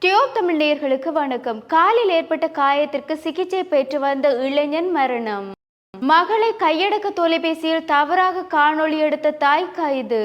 Tube Tamil நேயர்களுக்கு வணக்கம். காலில் ஏற்பட்ட காயத்திற்கு சிகிச்சை பெற்று வந்த இளைஞன் மரணம். மகளை கையடக்க தொலைபேசியில் தவறாக காணொளி எடுத்த தாய் கைது.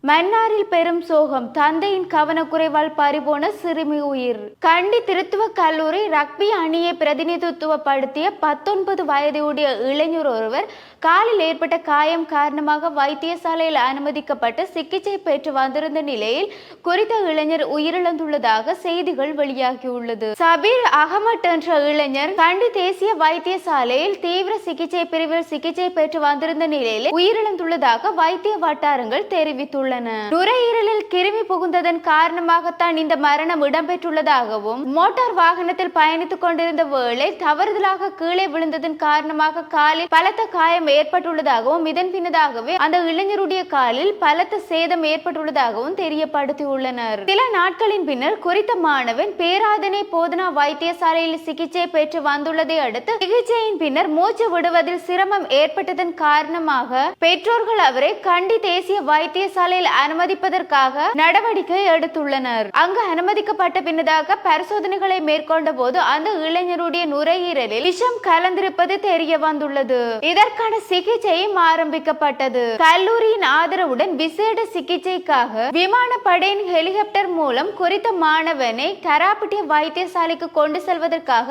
மன்னாரில் பெரும் சோகம், தந்தையின் கவனக்குறைவால் பறிபோன சிறுமி உயிர். கண்டி திருத்துவ கல்லூரி ரக்பி அணியை பிரதிநிதித்துவப்படுத்திய 19 வயதுடைய இளைஞர் ஒருவர் காலில் ஏற்பட்ட காயம் காரணமாக வைத்தியசாலையில் அனுமதிக்கப்பட்டு சிகிச்சை பெற்று வந்திருந்த நிலையில் குறித்த இளைஞர் உயிரிழந்துள்ளதாக செய்திகள் வெளியாகியுள்ளது. சபீர் அகமட் என்ற இளைஞர் கண்டி தேசிய வைத்தியசாலையில் தீவிர சிகிச்சை பிரிவில் சிகிச்சை பெற்று வந்திருந்த நிலையில் உயிரிழந்துள்ளதாக வைத்திய வட்டாரங்கள் தெரிவித்துள்ளன. நுரையீரலில் கிருமி புகுந்ததன் காரணமாகத்தான் இந்த மரணம் இடம்பெற்றுள்ளதாகவும், மோட்டார் வாகனத்தில் பயணித்துக் கொண்டிருந்த வேளை தவறுதலாக கீழே விழுந்ததன் காரணமாக காலில் பலத்த காயம் ஏற்பட்டுள்ளதாகவும், இதன் பின்னதாகவே அந்த இளைஞருடைய காலில் பலத்த சேதம் ஏற்பட்டுள்ளதாகவும் தெரியப்படுத்தியுள்ளனர். சில நாட்களின் பின்னர் குறித்த மாணவன் பேராதனை போதனா வைத்தியசாலையில் சிகிச்சை பெற்று வந்துள்ளதை அடுத்து சிகிச்சையின் பின்னர் மூச்சு விடுவதில் சிரமம் ஏற்பட்டதன் காரணமாக பெற்றோர்கள் அவரை கண்டி தேசிய வைத்தியசாலையில் அனுமதிப்பதற்காக நடவடிக்கை எடுத்துள்ளனர். அங்கு அனுமதிக்கப்பட்ட பின்னதாக பரிசோதனைகளை மேற்கொண்ட போது அந்த இளைஞருடைய நுரையீரலில் விஷம் கலந்திருப்பது தெரிய வந்துள்ளது. இதற்கான சிகிச்சையும் ஆரம்பிக்கப்பட்டது. கல்லூரியின் ஆதரவுடன் விசேட சிகிச்சைக்காக விமானப்படையின் ஹெலிகாப்டர் மூலம் குறித்த மாணவனை கராப்பட்டிய வைத்தியசாலைக்கு கொண்டு செல்வதற்காக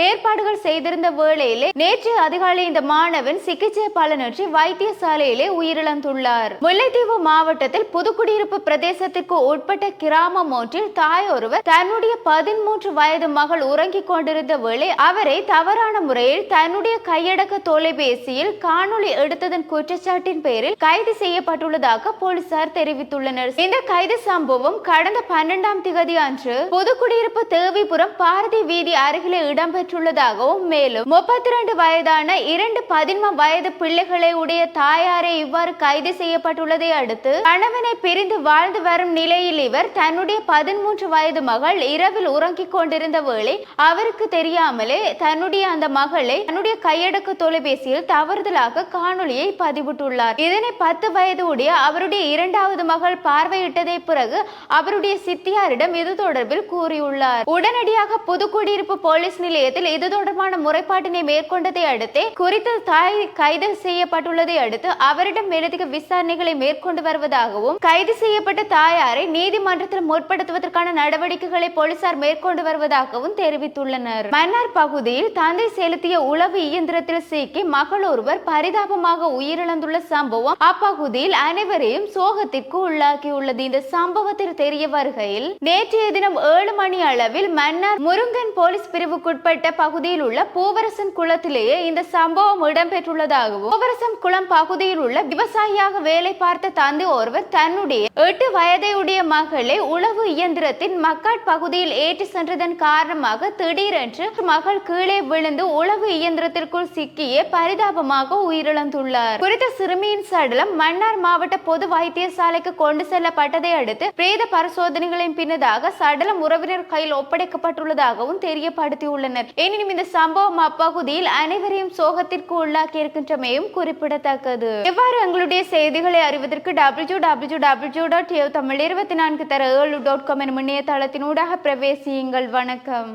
ஏற்பாடுகள் செய்திருந்த வேளையிலே நேற்று அதிகாலை இந்த மாணவன் சிகிச்சை பலனின்றி வைத்தியசாலையிலே உயிரிழந்துள்ளார். முல்லைத்தீவு மாவட்டத்தில் புதுக்குடியிருப்பு பிரதேசத்திற்கு உட்பட்ட கிராமம் ஒன்றில் தாய் ஒருவர் தன்னுடைய 13 வயது மகள் உறங்கிக் கொண்டிருந்த வேளை அவரை தவறான முறையில் தன்னுடைய கையடக்க தொலைபேசியில் காணொளி எடுத்ததன் குற்றச்சாட்டின் பேரில் கைது செய்யப்பட்டுள்ளதாக போலீசார் தெரிவித்துள்ளனர். இந்த கைது சம்பவம் கடந்த 12ஆம் திகதி அன்று புதுக்குடியிருப்பு தேவிபுரம் பாரதி வீதி அருகிலே இடம்பெற்றுள்ளதாகவும், மேலும் 32 வயதான 2 பதின்ம வயது பிள்ளைகளை உடைய தாயாரே இவ்வாறு கைது செய்யப்பட்டுள்ளதை அடுத்து கணவனை பிரிந்து வாழ்ந்து வரும் நிலையில் இவர் தன்னுடைய 13 வயது மகள் இரவில் உறங்கிக் கொண்டிருந்த வேளை அவருக்கு தெரியாமலே தன்னுடைய அந்த மகளை தன்னுடைய கையடக்க தொலைபேசியில் தவறுதலாக காணொலியை பதிவிட்டுள்ளார். இதனை 10 வயது உடைய அவருடைய 2வது மகள் பார்வையிட்டதை பிறகு அவருடைய சித்தியாரிடம் இது தொடர்பில் கூறியுள்ளார். உடனடியாக புதுக்குடியிருப்பு போலீஸ் நிலையத்தில் இது தொடர்பான முறைப்பாட்டினை மேற்கொண்டதை அடுத்தே குறித்த தாய் கைது செய்யப்பட்டுள்ளதை அடுத்து அவரிடம் மேலதிக விசாரணைகளை மேற்கொண்டு வருவதாகவும், கைது செய்யப்பட்ட தாயாரை நீதிமன்றத்தில் முற்படுத்துவதற்கான நடவடிக்கைகளை போலீசார் மேற்கொண்டு வருவதாகவும் தெரிவித்துள்ளனர். மன்னார் பகுதியில் தந்தை செலுத்திய உளவு இயந்திரத்தில் சிக்கி மகள் ஒருவர் பரிதாபமாக உயிரிழந்துள்ள சம்பவம் அப்பகுதியில் அனைவரையும் சோகத்திற்கு உள்ளாக்கியுள்ளது. இந்த சம்பவத்தில் தெரிய வருகையில் நேற்றைய தினம் 7 மணி அளவில் மன்னார் முருங்கன் போலீஸ் பிரிவுக்குட்பட்ட பகுதியில் உள்ள பூவரசன் குளத்திலேயே இந்த சம்பவம் இடம்பெற்றுள்ளதாகவும், பூவரசன் குளம் பகுதியில் உள்ள விவசாயியாக வேலை பார்த்த தந்தை ஒருவர் தன்னுடைய 8 வயதையுடைய மகளை உளவு இயந்திரத்தின் மக்காட் பகுதியில் ஏற்றி சென்றதன் காரணமாக திடீரென்று மகள் கீழே விழுந்து உளவு இயந்திரத்திற்குள் சிக்கியே பரிதாபமாக உயிரிழந்துள்ளார். குறித்த சிறுமியின் சடலம் மன்னார் மாவட்ட பொது வைத்தியசாலைக்கு கொண்டு செல்லப்பட்டதை அடுத்து பிரேத பரிசோதனைகளின் பின்னதாக சடலம் உறவினர் கையில் ஒப்படைக்கப்பட்டுள்ளதாகவும் தெரியப்படுத்தியுள்ளனர். எனினும் இந்த சம்பவம் அப்பகுதியில் அனைவரையும் சோகத்திற்கு உள்ளாக்கி இருக்கின்றமையும் குறிப்பிடத்தக்கது. இவ்வாறு எங்களுடைய செய்திகளை அறிவதற்கு www.tamil24 எனும் இணையதளத்தினூடாக பிரவேசியுங்கள். வணக்கம்.